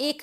1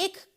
1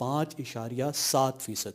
5.7%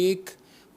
1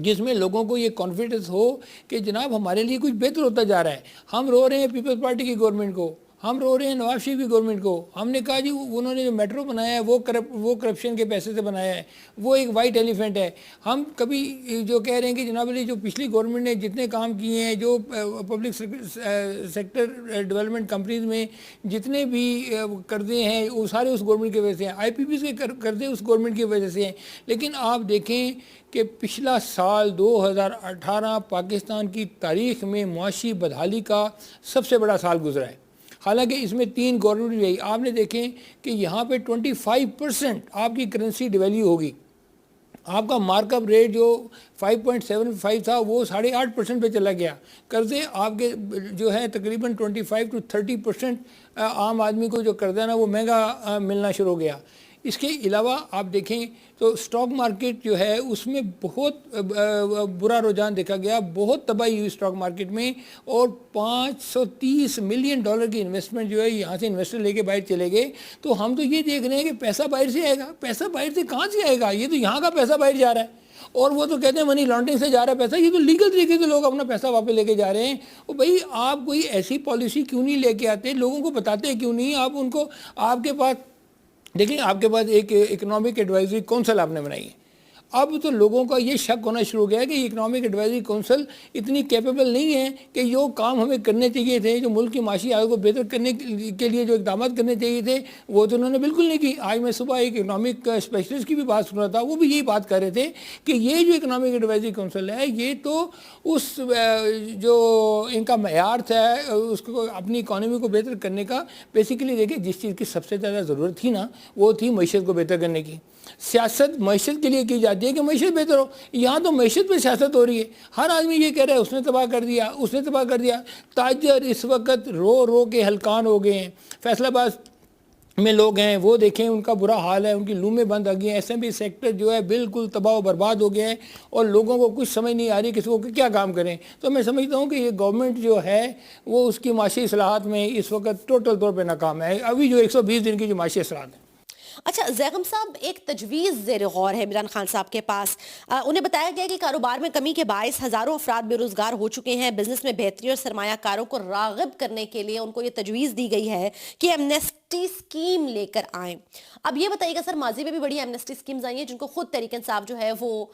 جس میں لوگوں کو یہ کانفیڈنس ہو کہ جناب ہمارے لیے کچھ بہتر ہوتا جا رہا ہے. ہم رو رہے ہیں پیپلز پارٹی کی گورنمنٹ کو, ہم رو رہے ہیں نواز شریف کی گورنمنٹ کو. ہم نے کہا جی انہوں نے جو میٹرو بنایا ہے وہ کرپشن کے پیسے سے بنایا ہے, وہ ایک وائٹ ایلیفینٹ ہے. ہم کبھی جو کہہ رہے ہیں کہ جناب علی جو پچھلی گورنمنٹ نے جتنے کام کیے ہیں, جو پبلک سیکٹر ڈیولپمنٹ کمپنیز میں جتنے بھی قرضے ہیں وہ سارے اس گورنمنٹ کی وجہ سے ہیں, آئی پی پیز کے قرضے اس گورنمنٹ کی وجہ سے ہیں. لیکن آپ دیکھیں کہ پچھلا سال 2018 پاکستان کی تاریخ میں معاشی بدحالی کا سب سے بڑا سال گزرا ہے. حالانکہ اس میں 3 گورنمنٹ بھی آئی. آپ نے دیکھیں کہ یہاں پہ 25% آپ کی کرنسی ڈیویلیو ہوگی. آپ کا مارک اپ ریٹ جو 5.75 تھا وہ 8.5% پہ چلا گیا. قرضے آپ کے جو ہے تقریباً 25 to 30% عام آدمی کو جو قرضہ ہے نا وہ مہنگا ملنا شروع ہو گیا. اس کے علاوہ آپ دیکھیں تو اسٹاک مارکیٹ جو ہے اس میں بہت برا رجحان دیکھا گیا, بہت تباہی ہوئی اسٹاک مارکیٹ میں, اور $530 ملین کی انویسٹمنٹ جو ہے یہاں سے انویسٹر لے کے باہر چلے گئے. تو ہم تو یہ دیکھ رہے ہیں کہ پیسہ باہر سے آئے گا. پیسہ باہر سے کہاں سے آئے گا؟ یہ تو یہاں کا پیسہ باہر جا رہا ہے, اور وہ تو کہتے ہیں منی لانڈرنگ سے جا رہا ہے پیسہ. یہ تو لیگل طریقے سے لوگ اپنا پیسہ واپس لے کے جا رہے ہیں. اور بھائی آپ کوئی ایسی پالیسی کیوں نہیں لے کے آتے, لوگوں کو بتاتے کیوں نہیں آپ ان کو؟ آپ کے پاس دیکھیں آپ کے پاس ایک اکنامک ایڈوائزری کونسل آپ نے بنائی ہے. اب تو لوگوں کا یہ شک ہونا شروع ہو گیا ہے کہ یہ اکنامک ایڈوائزری کونسل اتنی کیپیبل نہیں ہے کہ جو کام ہمیں کرنے چاہیے تھے, جو ملک کی معاشی حالت کو بہتر کرنے کے لیے جو اقدامات کرنے چاہیے تھے وہ تو انہوں نے بالکل نہیں کی. آج میں صبح ایک اکنامک اسپیشلسٹ کی بھی بات سن رہا تھا, وہ بھی یہی بات کر رہے تھے کہ یہ جو اکنامک ایڈوائزری کونسل ہے یہ تو اس جو ان کا معیار تھا اس کو اپنی اکانومی کو بہتر کرنے کا, بیسیکلی دیکھیں جس چیز کی سب سے زیادہ ضرورت تھی نا وہ تھی معیشت کو بہتر کرنے کی. سیاست معیشت کے لیے کی جاتی ہے کہ معیشت بہتر ہو. یہاں تو معیشت پہ سیاست ہو رہی ہے. ہر آدمی یہ کہہ رہا ہے اس نے تباہ کر دیا, اس نے تباہ کر دیا. تاجر اس وقت رو رو کے ہلکان ہو گئے ہیں. فیصل آباد میں لوگ ہیں وہ دیکھیں ان کا برا حال ہے, ان کی لومیں بند آ گئی ہیں. ایس ایم بی سیکٹر جو ہے بالکل تباہ و برباد ہو گیا ہے, اور لوگوں کو کچھ سمجھ نہیں آ رہی کسی کو کیا کام کریں. تو میں سمجھتا ہوں کہ یہ گورنمنٹ جو ہے وہ اس کی معاشی اصلاحات میں اس وقت ٹوٹل طور پہ ناکام ہے. ابھی جو 120 دن کی جو معاشی اصلاحات ہیں. اچھا زیغم صاحب, ایک تجویز زیر غور ہے عمران خان صاحب کے پاس. انہیں بتایا گیا کہ کاروبار میں کمی کے باعث ہزاروں افراد بے روزگار ہو چکے ہیں. بزنس میں بہتری اور سرمایہ کاروں کو راغب کرنے کے لیے ان کو یہ تجویز دی گئی ہے کہ ایمنیسٹی اسکیم لے کر آئیں. اب یہ بتائیے گا سر, ماضی میں بھی بڑی ایمنیسٹی اسکیمز آئی ہیں جن کو خود تحریک انصاف جو ہے وہ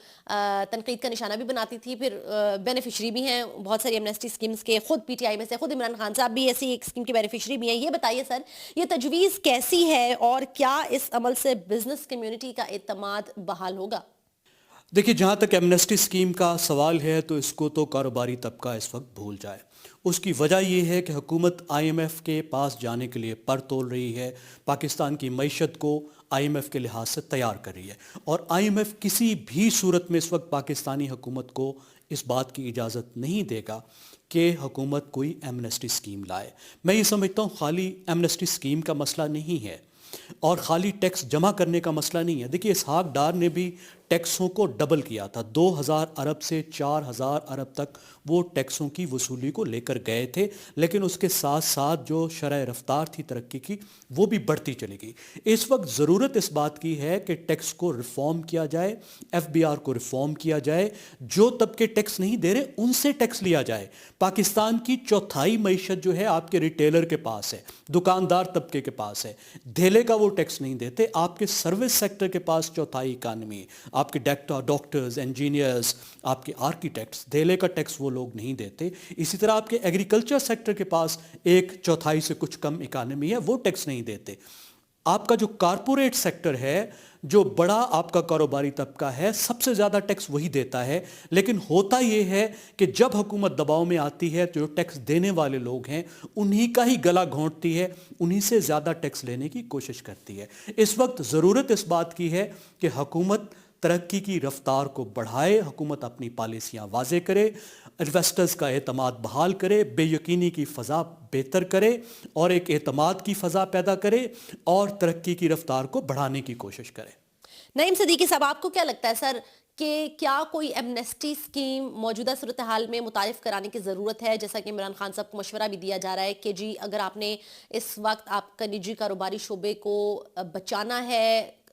تنقید کا نشانہ بھی بناتی تھی, پھر بینیفیشری بھی ہیں بہت ساری ایمنیسٹی اسکیمز کے. خود پی ٹی آئی میں سے خود عمران خان صاحب بھی ایسی ایک اسکیم کے بینیفیشری بھی ہیں. یہ بتائیے سر یہ تجویز کیسی ہے اور کیا اس عمل سے بزنس کمیونٹی کا اعتماد بحال ہوگا؟ دیکھیے جہاں تک ایمنیسٹی اسکیم کا سوال ہے تو اس کو تو کاروباری طبقہ اس وقت بھول جائے. اس کی وجہ یہ ہے کہ حکومت آئی ایم ایف کے پاس جانے کے لیے پر تول رہی ہے, پاکستان کی معیشت کو آئی ایم ایف کے لحاظ سے تیار کر رہی ہے, اور آئی ایم ایف کسی بھی صورت میں اس وقت پاکستانی حکومت کو اس بات کی اجازت نہیں دے گا کہ حکومت کوئی ایمنیسٹی اسکیم لائے. میں یہ سمجھتا ہوں خالی ایمنیسٹی اسکیم کا مسئلہ نہیں ہے اور خالی ٹیکس جمع کرنے کا مسئلہ نہیں ہے. دیکھیے اسحاق ڈار نے بھی ٹیکسوں کو ڈبل کیا تھا, 2000 ارب سے 4000 ارب تک وہ ٹیکسوں کی وصولی کو لے کر گئے تھے, لیکن اس کے ساتھ ساتھ جو شرح رفتار تھی ترقی کی وہ بھی بڑھتی چلی گئی. اس وقت ضرورت اس بات کی ہے کہ ٹیکس کو ریفارم کیا جائے, ایف بی آر کو ریفارم کیا جائے, جو طبقے ٹیکس نہیں دے رہے ان سے ٹیکس لیا جائے. پاکستان کی چوتھائی معیشت جو ہے آپ کے ریٹیلر کے پاس ہے, دکاندار طبقے کے پاس ہے, دھیلے کا وہ ٹیکس نہیں دیتے. آپ کے سروس سیکٹر کے پاس چوتھائی اکانومی, آپ کے ڈاکٹرز, انجینئرز, آپ کے آرکیٹیکٹس, دھیلے کا ٹیکس وہ لوگ نہیں دیتے. اسی طرح آپ کے ایگریکلچر سیکٹر کے پاس 1/4 سے کچھ کم اکانومی ہے, وہ ٹیکس نہیں دیتے. آپ کا جو کارپوریٹ سیکٹر ہے, جو بڑا آپ کا کاروباری طبقہ ہے, سب سے زیادہ ٹیکس وہی دیتا ہے. لیکن ہوتا یہ ہے کہ جب حکومت دباؤ میں آتی ہے تو جو ٹیکس دینے والے لوگ ہیں انہی کا ہی گلا گھونٹتی ہے, انہی سے زیادہ ٹیکس لینے کی کوشش کرتی ہے. اس وقت ضرورت اس بات کی ہے کہ حکومت ترقی کی رفتار کو بڑھائے, حکومت اپنی پالیسیاں واضح کرے, انویسٹرز کا اعتماد بحال کرے, بے یقینی کی فضا بہتر کرے اور ایک اعتماد کی فضا پیدا کرے اور ترقی کی رفتار کو بڑھانے کی کوشش کرے. نعیم صدیقی صاحب, آپ کو کیا لگتا ہے سر کہ کیا کوئی ایمنیسٹی اسکیم موجودہ صورتحال میں متعارف کرانے کی ضرورت ہے؟ جیسا کہ عمران خان صاحب کو مشورہ بھی دیا جا رہا ہے کہ جی اگر آپ نے اس وقت آپ کا نجی کاروباری شعبے کو بچانا ہے,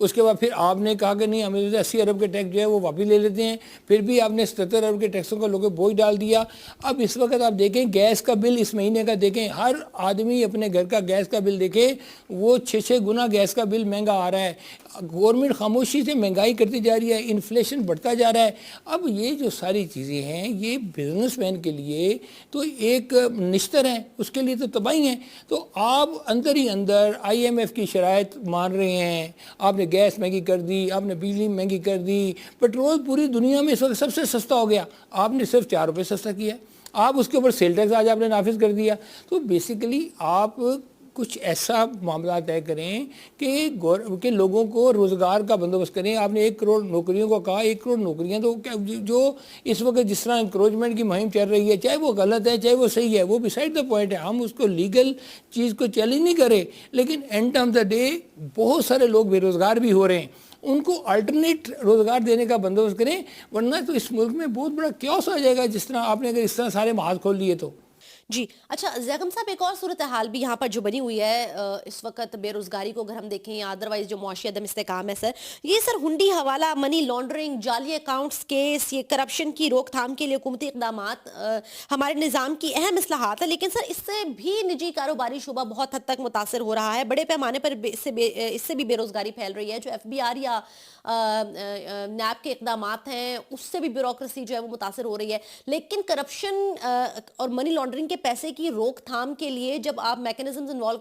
اس کے بعد پھر آپ نے کہا کہ نہیں ہمیں 80 ارب کے ٹیکس جو ہے وہ واپس لے لیتے ہیں, پھر بھی آپ نے 77 ارب کے ٹیکسوں کا لوگوں بوجھ ڈال دیا. اب اس وقت آپ دیکھیں گیس کا بل اس مہینے کا دیکھیں, ہر آدمی اپنے گھر کا گیس کا بل دیکھے, وہ 6 گنا گیس کا بل مہنگا آ رہا ہے. گورنمنٹ خاموشی سے مہنگائی کرتی جا رہی ہے, انفلیشن بڑھتا جا رہا ہے. اب یہ جو ساری چیزیں ہیں یہ بزنس مین کے لیے تو ایک نشتر ہے, اس کے لیے تو تباہی ہیں. تو آپ اندر ہی اندر IMF کی شرائط مان رہے ہیں, آپ نے گیس مہنگی کر دی, آپ نے بجلی مہنگی کر دی, پیٹرول پوری دنیا میں اس وقت سب سے سستا ہو گیا, آپ نے صرف 4 روپے سستا کیا, آپ اس کے اوپر سیل ٹیکس آج آپ نے نافذ کر دیا. تو بیسیکلی آپ کچھ ایسا معاملہ طے کریں کہ لوگوں کو روزگار کا بندوبست کریں. آپ نے 1 کروڑ نوکریوں کو کہا, 1 کروڑ نوکریاں تو جو اس وقت جس طرح انکروچمنٹ کی مہم چل رہی ہے, چاہے وہ غلط ہے چاہے وہ صحیح ہے, وہ بسائڈ دا پوائنٹ ہے, ہم اس کو لیگل چیز کو چیلنج نہیں کریں, لیکن اینڈ آف دا ڈے بہت سارے لوگ بے روزگار بھی ہو رہے ہیں, ان کو الٹرنیٹ روزگار دینے کا بندوبست کریں, ورنہ تو اس ملک میں بہت بڑا کیوس آ جائے گا جس طرح آپ نے اگر اس طرح سارے محاذ کھول لیے تو. جی اچھا زیغم صاحب, ایک اور صورتحال بھی یہاں پر جو بنی ہوئی ہے اس وقت بے روزگاری کو اگر ہم دیکھیں یا ادروائز جو معاشی عدم استحکام ہے سر, یہ سر ہنڈی حوالہ, منی لانڈرنگ, جعلی اکاؤنٹس کیس, یہ کرپشن کی روک تھام کے لیے حکومتی اقدامات ہمارے نظام کی اہم اصلاحات ہے, لیکن سر اس سے بھی نجی کاروباری شعبہ بہت حد تک متاثر ہو رہا ہے. بڑے پیمانے پر اس سے بھی بے روزگاری پھیل رہی ہے. جو FBR یا نیب کے اقدامات ہیں اس سے بھی بیوروکریسی جو ہے وہ متاثر ہو رہی ہے. لیکن کرپشن اور منی لانڈرنگ کے پیسے کی روک تھام کے لیے جب آپ میکینزمز انوالو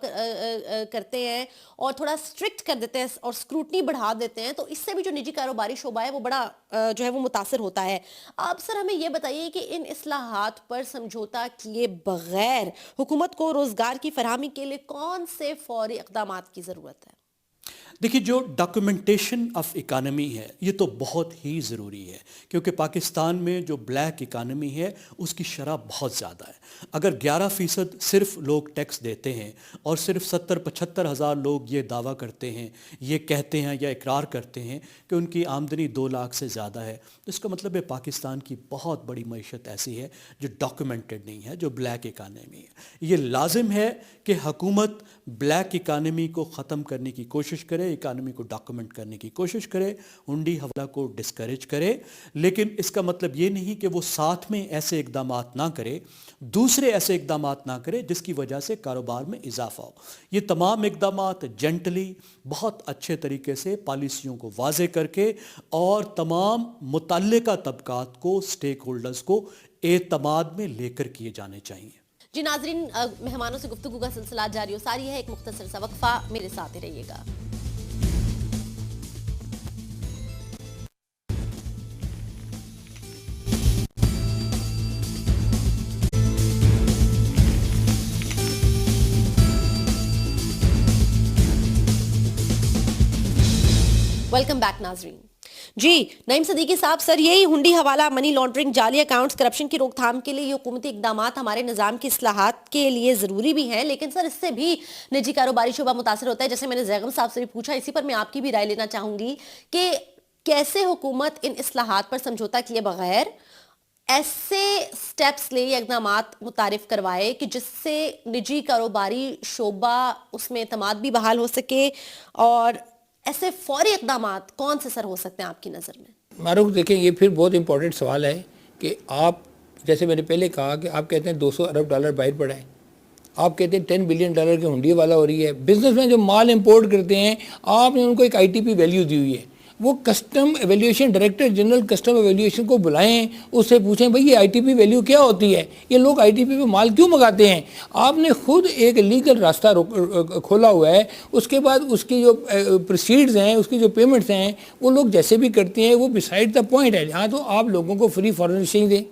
کرتے ہیں اور تھوڑا اسٹرکٹ کر دیتے ہیں اور اسکروٹنی بڑھا دیتے ہیں, تو اس سے بھی جو نجی کاروباری شعبہ ہے وہ بڑا جو ہے وہ متاثر ہوتا ہے. آپ سر ہمیں یہ بتائیے کہ ان اصلاحات پر سمجھوتا کیے بغیر حکومت کو روزگار کی فراہمی کے لیے کون سے فوری اقدامات کی ضرورت ہے؟ دیکھیے, جو ڈاکومنٹیشن آف اکانومی ہے یہ تو بہت ہی ضروری ہے, کیونکہ پاکستان میں جو بلیک اکانومی ہے اس کی شرح بہت زیادہ ہے. اگر 11% صرف لوگ ٹیکس دیتے ہیں اور صرف 70-75 ہزار لوگ یہ دعویٰ کرتے ہیں, یہ کہتے ہیں یا اقرار کرتے ہیں کہ ان کی آمدنی 2 لاکھ سے زیادہ ہے, تو اس کا مطلب ہے پاکستان کی بہت بڑی معیشت ایسی ہے جو ڈاکومنٹڈ نہیں ہے, جو بلیک اکانومی ہے. یہ لازم ہے کہ حکومت بلیک اکانومی کو ختم کرنے کی کوشش کرے, اکانومی کو ڈاکومنٹ کرنے کی کوشش کرے, ہنڈی حوالہ کو ڈسکریج کرے. لیکن اس کا مطلب یہ نہیں کہ وہ ساتھ میں ایسے اقدامات نہ کرے, دوسرے ایسے اقدامات نہ کرے جس کی وجہ سے کاروبار میں اضافہ ہو. یہ تمام اقدامات جنٹلی بہت اچھے طریقے سے پالیسیوں کو واضح کر کے اور تمام متعلقہ طبقات کو, سٹیک ہولڈرز کو اعتماد میں لے کر کیے جانے چاہیے. جی ناظرین, مہمانوں سے گفتگو کا سلسلہ جاری و ساری ہے. ایک مختصر سا وقفہ, میرے ساتھ ہی رہیے گا. ویلکم بیک ناظرین. جی نعیم صدیقی صاحب, سر یہی ہنڈی حوالہ, منی لانڈرنگ, جعلی اکاؤنٹس, کرپشن کی روک تھام کے لیے یہ حکومتی اقدامات ہمارے نظام کی اصلاحات کے لیے ضروری بھی ہیں, لیکن سر اس سے بھی نجی کاروباری شعبہ متاثر ہوتا ہے. جیسے میں نے زیغم صاحب سے بھی پوچھا, اسی پر میں آپ کی بھی رائے لینا چاہوں گی کہ کیسے حکومت ان اصلاحات پر سمجھوتا کیے بغیر ایسے سٹیپس لے یا اقدامات متعارف کروائے کہ جس سے نجی کاروباری شعبہ اس میں اعتماد بھی بحال ہو سکے, اور ایسے فوری اقدامات کون سے سر ہو سکتے ہیں آپ کی نظر میں؟ معروف دیکھیں, یہ پھر بہت امپورٹنٹ سوال ہے کہ آپ جیسے میں نے پہلے کہا کہ آپ کہتے ہیں 200 ارب ڈالر باہر پڑا ہے, آپ کہتے ہیں 10 بلین ڈالر کی ہنڈی والا ہو رہی ہے. بزنس میں جو مال امپورٹ کرتے ہیں آپ نے ان کو ایک ITP ویلیو دی ہوئی ہے, وہ custom evaluation director general custom evaluation کو بلائیں, اس سے پوچھیں بھئی یہ ITP ویلیو کیا ہوتی ہے, یہ لوگ ITP پہ مال کیوں منگاتے ہیں. آپ نے خود ایک لیگل راستہ کھولا ہوا ہے. اس کے بعد اس کی جو پروسیڈز ہیں, اس کی جو پیمنٹس ہیں, وہ لوگ جیسے بھی کرتے ہیں وہ بسائڈ دا پوائنٹ ہے. ہاں تو آپ لوگوں کو فری فارن ایکسچینج دیں,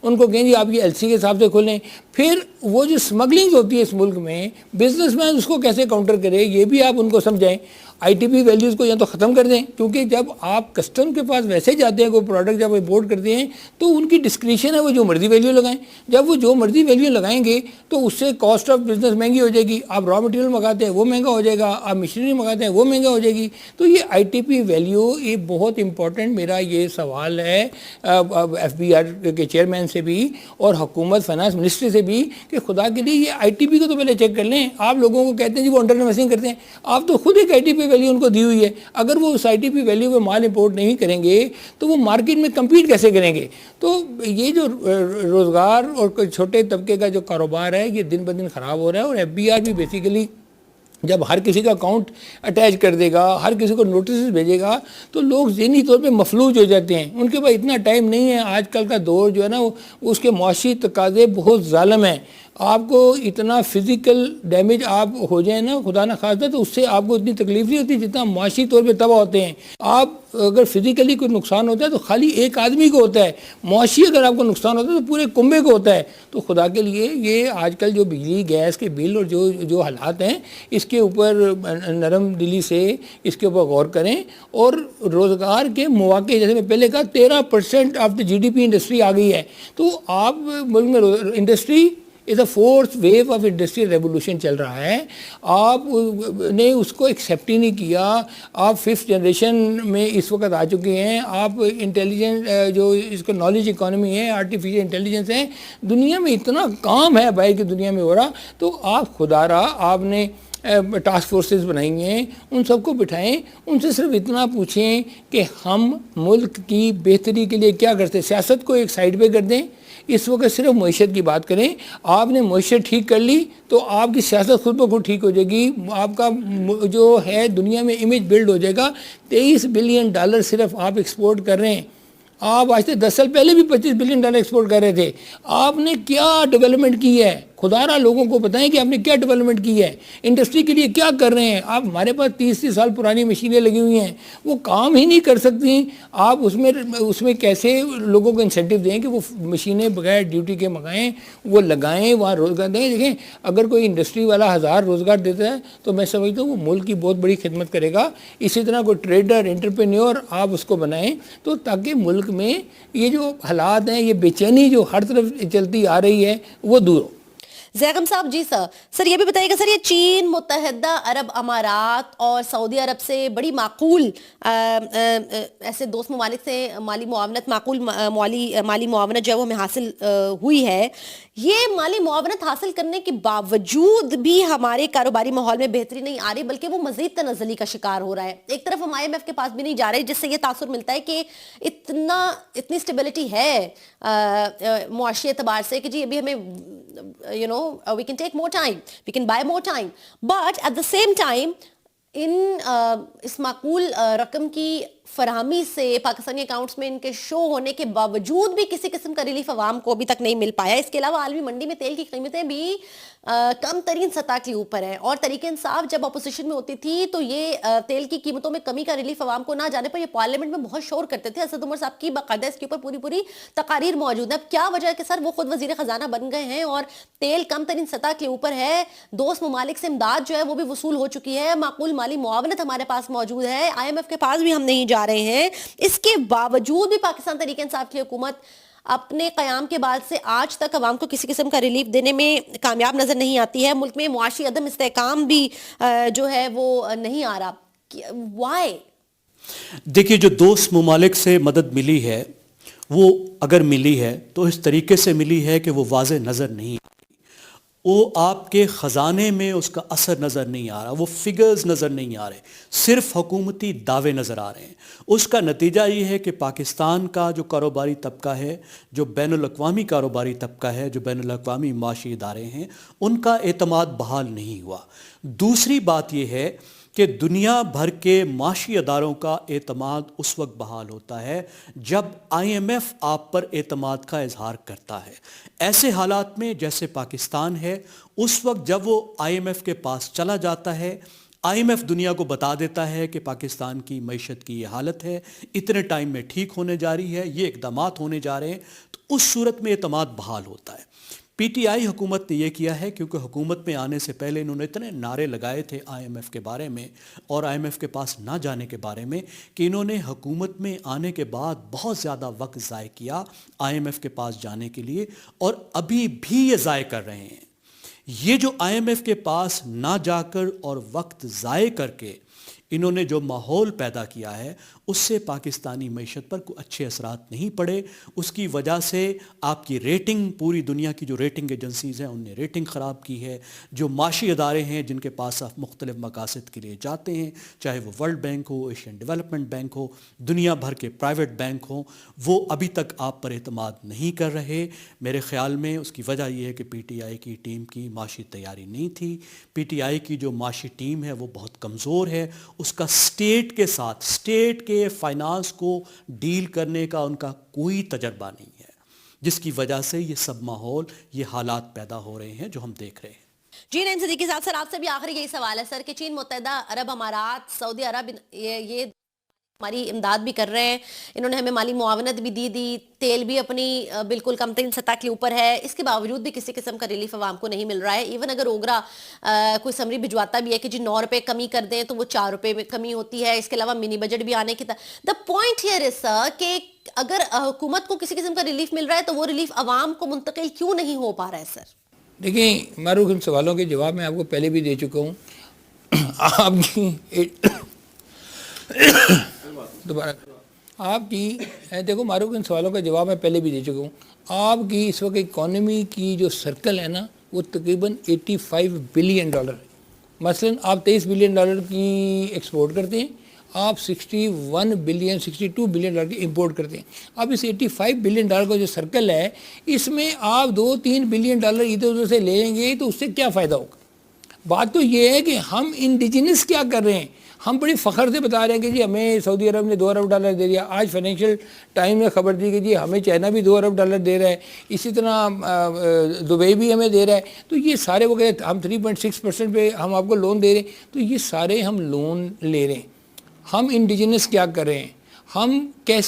ان کو کہیں جی آپ یہ LC کے حساب سے کھولیں. پھر وہ جو اسمگلنگ ہوتی ہے اس ملک میں, بزنس مین اس کو کیسے کاؤنٹر کرے, یہ بھی آپ ان کو سمجھائیں. ITP ویلیوز کو یا تو ختم کر دیں, کیونکہ جب آپ کسٹم کے پاس ویسے جاتے ہیں کوئی پروڈکٹ جب امپورٹ کرتے ہیں تو ان کی ڈسکریشن ہے, وہ جو مرضی ویلیو لگائیں. جب وہ جو مرضی ویلیو لگائیں گے تو اس سے کاسٹ آف بزنس مہنگی ہو جائے گی. آپ را مٹیریل منگاتے ہیں وہ مہنگا ہو جائے گا, آپ مشینری منگاتے ہیں وہ مہنگا ہو جائے گی. تو یہ ITP ویلیو یہ بہت امپورٹنٹ, میرا یہ سوال ہے FBR کے چیئرمین سے بھی اور حکومت فائنانس منسٹری سے بھی کہ خدا کے لیے یہ آئی ٹی پی کو تو پہلے چیک کر لیں. آپ لوگوں کو کہتے ہیں جی وہ انڈر انویسٹنگ کرتے ہیں, آپ تو خود ایک I T P value in کو دی ہوئی ہے. اگر وہ اس آئی ٹی پی ویلیو پہ مال امپورٹ نہیں کریں گے تو وہ مارکیٹ میں کمپیٹ کیسے کریں گے؟ تو یہ جو روزگار اور چھوٹے طبقے کا جو کاروبار ہے یہ دن بدن خراب ہو رہا ہے. اور ایف بی آر بھی بیسیکلی جب ہر کسی کا اکاؤنٹ اٹیچ کر دے گا, ہر کسی کو نوٹسز بھیجے گا, تو لوگ ذہنی طور پہ مفلوج ہو جاتے ہیں. ان کے پاس اتنا ٹائم نہیں ہے. آج کل کا دور جو ہے نا اس کے معاشی تقاضے بہت ظالم ہیں. آپ کو اتنا فزیکل ڈیمیج آپ ہو جائیں نا خدا نہ خواستہ, تو اس سے آپ کو اتنی تکلیف نہیں ہوتی جتنا معاشی طور پہ تباہ ہوتے ہیں. آپ اگر فزیکلی کوئی نقصان ہوتا ہے تو خالی ایک آدمی کو ہوتا ہے, معاشی اگر آپ کو نقصان ہوتا ہے تو پورے کنبے کو ہوتا ہے. تو خدا کے لیے یہ آج کل جو بجلی گیس کے بل اور جو حالات ہیں اس کے اوپر نرم دلی سے اس کے اوپر غور کریں. اور روزگار کے مواقع, جیسے میں پہلے کہا 13% of the G D P industry آ گئی ہے. تو آپ ملک میں industry is a fourth wave of industrial revolution چل رہا ہے. آپ نے اس کو ایکسیپٹ ہی نہیں کیا. آپ 5th جنریشن میں اس وقت آ چکے ہیں. آپ انٹیلیجنٹ جو اس کو نالج اکانومی ہے, آرٹیفیشل انٹیلیجنس ہے, دنیا میں اتنا کام ہے باہر کی دنیا میں ہو رہا. تو آپ خدا را آپ نے ٹاسک فورسز بنائی ہیں, ان سب کو بٹھائیں, ان سے صرف اتنا پوچھیں کہ ہم ملک کی بہتری کے لیے کیا کرتے ہیں. سیاست کو ایک سائڈ پہ کر دیں, اس وقت صرف معیشت کی بات کریں. آپ نے معیشت ٹھیک کر لی تو آپ کی سیاست خود بخود ٹھیک ہو جائے گی. آپ کا جو ہے دنیا میں امیج بلڈ ہو جائے گا. $23 بلین صرف آپ ایکسپورٹ کر رہے ہیں. آپ آج سے 10 سال پہلے بھی $25 بلین ایکسپورٹ کر رہے تھے. آپ نے کیا ڈیولپمنٹ کی ہے؟ خدا را لوگوں کو بتائیں کہ آپ نے کیا ڈیولپمنٹ کی ہے, انڈسٹری کے لیے کیا کر رہے ہیں. آپ ہمارے پاس 30 سال پرانی مشینیں لگی ہوئی ہیں, وہ کام ہی نہیں کر سکتی. آپ اس میں کیسے لوگوں کو انسینٹیو دیں کہ وہ مشینیں بغیر ڈیوٹی کے منگائیں, وہ لگائیں, وہاں روزگار دیں. دیکھیں اگر کوئی انڈسٹری والا 1000 روزگار دیتا ہے تو میں سمجھتا ہوں وہ ملک کی بہت بڑی خدمت کرے گا. اسی طرح کوئی ٹریڈر, انٹرپرینیور آپ اس کو بنائیں تو تاکہ ملک میں یہ جو حالات ہیں, یہ بے چینی جو ہر طرف چلتی آ رہی ہے وہ دور ہو. زیغم صاحب جی سر یہ بھی بتائیے گا سر, یہ چین, متحدہ عرب امارات اور سعودی عرب سے بڑی معقول ایسے دوست ممالک سے مالی معاونت, معقول مالی معاونت جو ہے وہ ہمیں حاصل ہوئی ہے. یہ مالی معاونت حاصل کرنے کے باوجود بھی ہمارے کاروباری ماحول میں بہتری نہیں آ رہی, بلکہ وہ مزید تنزلی کا شکار ہو رہا ہے. ایک طرف ہم IMF کے پاس بھی نہیں جا رہے, جس سے یہ تاثر ملتا ہے کہ اتنی اسٹیبلٹی ہے معاشی اعتبار سے کہ جی ابھی ہمیں we can take more time, we can buy more time, but at the same time اس معقول رقم کی فراہمی سے پاکستانی اکاؤنٹس میں ان کے شو ہونے کے باوجود بھی کسی قسم کا ریلیف عوام کو ابھی تک نہیں مل پایا. اس کے علاوہ عالمی منڈی میں تیل کی قیمتیں بھی کم ترین سطح کے اوپر ہیں, اور تحریک انصاف جب اپوزیشن میں ہوتی تھی تو یہ تیل کی قیمتوں میں کمی کا ریلیف عوام کو نہ جانے پر یہ پارلیمنٹ میں بہت شور کرتے تھے. اسد عمر صاحب کی باقاعدہ اس کے اوپر پوری تقاریر موجود ہے. اب کیا وجہ ہے کہ سر وہ خود وزیر خزانہ بن گئے ہیں اور تیل کم ترین سطح کے اوپر ہے, دوست ممالک سے امداد جو ہے وہ بھی وصول ہو چکی ہے, معقول مالی معاونت ہمارے پاس موجود ہے, IMF کے پاس بھی ہم نہیں جا رہے ہیں, اس کے باوجود بھی پاکستان تحریک انصاف کی حکومت اپنے قیام کے بعد سے آج تک عوام کو کسی قسم کا ریلیف دینے میں کامیاب نظر نہیں آتی ہے. ملک میں معاشی عدم استحکام بھی جو ہے وہ نہیں آ رہا. وائی؟ دیکھیے جو دوست ممالک سے مدد ملی ہے وہ اگر ملی ہے تو اس طریقے سے ملی ہے کہ وہ واضح نظر نہیں آتی, وہ آپ کے خزانے میں اس کا اثر نظر نہیں آ رہا, وہ فگرز نظر نہیں آ رہے, صرف حکومتی دعوے نظر آ رہے ہیں. اس کا نتیجہ یہ ہے کہ پاکستان کا جو کاروباری طبقہ ہے, جو بین الاقوامی کاروباری طبقہ ہے, جو بین الاقوامی معاشی ادارے ہیں, ان کا اعتماد بحال نہیں ہوا. دوسری بات یہ ہے کہ دنیا بھر کے معاشی اداروں کا اعتماد اس وقت بحال ہوتا ہے جب IMF آپ پر اعتماد کا اظہار کرتا ہے. ایسے حالات میں جیسے پاکستان ہے, اس وقت جب وہ IMF کے پاس چلا جاتا ہے, IMF دنیا کو بتا دیتا ہے کہ پاکستان کی معیشت کی یہ حالت ہے, اتنے ٹائم میں ٹھیک ہونے جا رہی ہے, یہ اقدامات ہونے جا رہے ہیں, تو اس صورت میں اعتماد بحال ہوتا ہے. PTI حکومت نے یہ کیا ہے کیونکہ حکومت میں آنے سے پہلے انہوں نے اتنے نعرے لگائے تھے IMF کے بارے میں اور IMF کے پاس نہ جانے کے بارے میں کہ انہوں نے حکومت میں آنے کے بعد بہت زیادہ وقت ضائع کیا IMF کے پاس جانے کے لیے, اور ابھی بھی یہ ضائع کر رہے ہیں. یہ جو IMF کے پاس نہ جا کر اور وقت ضائع کر کے انہوں نے جو ماحول پیدا کیا ہے, اس سے پاکستانی معیشت پر کوئی اچھے اثرات نہیں پڑے. اس کی وجہ سے آپ کی ریٹنگ, پوری دنیا کی جو ریٹنگ ایجنسیز ہیں ان نے ریٹنگ خراب کی ہے. جو معاشی ادارے ہیں جن کے پاس آپ مختلف مقاصد کے لیے جاتے ہیں, چاہے وہ ورلڈ بینک ہو, ایشین ڈیولپمنٹ بینک ہو, دنیا بھر کے پرائیویٹ بینک ہوں, وہ ابھی تک آپ پر اعتماد نہیں کر رہے. میرے خیال میں اس کی وجہ یہ ہے کہ پی ٹی آئی کی ٹیم کی معاشی تیاری نہیں تھی. پی ٹی آئی کی جو معاشی ٹیم ہے وہ بہت کمزور ہے. اس کا اسٹیٹ کے ساتھ, اسٹیٹ کے فائنانس کو ڈیل کرنے کا ان کا کوئی تجربہ نہیں ہے, جس کی وجہ سے یہ سب ماحول, یہ حالات پیدا ہو رہے ہیں جو ہم دیکھ رہے ہیں. جی نعیم صدیقی صاحب, سر آپ سے بھی آخری یہی سوال ہے سر کہ چین, متحدہ عرب امارات, سعودی عرب یہ ہماری امداد بھی کر رہے ہیں, انہوں نے ہمیں مالی معاونت بھی دی, تیل بھی اپنی بالکل کم ترین سطح کے اوپر ہے, اس کے باوجود بھی کسی قسم کا ریلیف عوام کو نہیں مل رہا ہے. ایون اگر اوگرا کوئی سمری بھجواتا بھی ہے کہ جی 9 روپے کمی کر دیں تو وہ 4 روپے میں کمی ہوتی ہے. اس کے علاوہ منی بجٹ بھی آنے کی دا پوائنٹ ہیئر از سر کہ اگر حکومت کو کسی قسم کا ریلیف مل رہا ہے تو وہ ریلیف عوام کو منتقل کیوں نہیں ہو پا رہا ہے سر؟ دیکھیں معروف, ان سوالوں کے جواب میں آپ کو پہلے بھی دے چکا ہوں. آپ کی دیکھو معروف, ان سوالوں کا جواب میں پہلے بھی دے چکا ہوں. آپ کی اس وقت اکانومی کی جو سرکل ہے نا وہ تقریباً $85 بلین ہے. مثلاً آپ $23 بلین کی ایکسپورٹ کرتے ہیں, آپ 62 بلین کی امپورٹ کرتے ہیں. اب اس $85 بلین کا جو سرکل ہے اس میں آپ 2-3 بلین ادھر ادھر سے لے لیں گے تو اس سے کیا فائدہ ہوگا؟ بات تو یہ ہے کہ ہم انڈیجنس کیا کر رہے ہیں. ہم بڑی فخر سے بتا رہے ہیں کہ جی ہمیں سعودی عرب نے $2 ارب دے دیا. آج فائنینشیل ٹائم نے خبر دی کہ جی ہمیں چائنا بھی $2 ارب دے رہا ہے, اسی طرح دبئی بھی ہمیں دے رہا ہے. تو یہ سارے وہ کہتے ہیں ہم 3.6% پہ ہم آپ کو لون دے رہے ہیں. تو یہ سارے ہم لون لے رہے ہیں. ہم انڈیجنس کیا کر رہے ہیں, ہم کیسے